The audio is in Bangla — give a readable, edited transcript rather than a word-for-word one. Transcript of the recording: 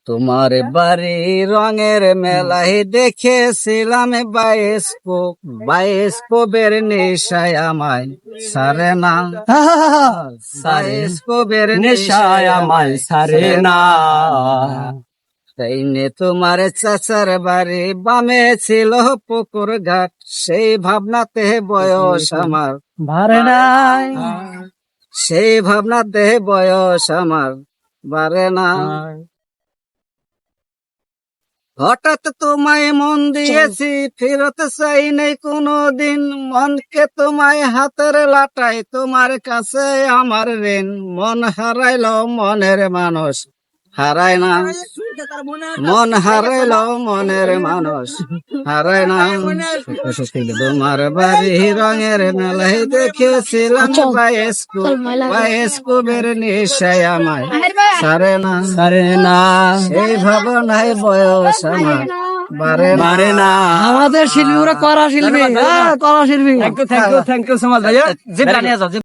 তোমার বাড়ি রঙের মেলায় দেখেছিলাম বায়োস্কোপের নেশায় আমায় সারে না, বায়োস্কোপের নেশায় আমায় সারে না। তাই নে তোমার চাচার বাড়ি বামে ছিল পুকুর ঘাট, সেই ভাবনাতে বয়স আমার ভারে নাই সেই ভাবনাতে বয়স আমার বাড়ে না। হঠাৎ তোমায় মন দিয়েছি, ফেরত চাই নাই কোনোদিন, মনকে তোমায় হাতের লাটাই, তোমার কাছে আমার ঋণ। মন হারাইলো মনের মানুষ হারায় না, মন হারাইলো মনের মানুষ হারায় না। তোমার বাড়ি রঙের মেলায় দেখেছিলাম বায়োস্কোপের নেশায় আমায় সারে না, সারে না সেই ভাবনায় বয়স আমার বারে না। আমাদের শিল্পী ওরা করা শিল্পী, করা শিল্পী। থ্যাংক ইউ সো মাচ ভাইয়া।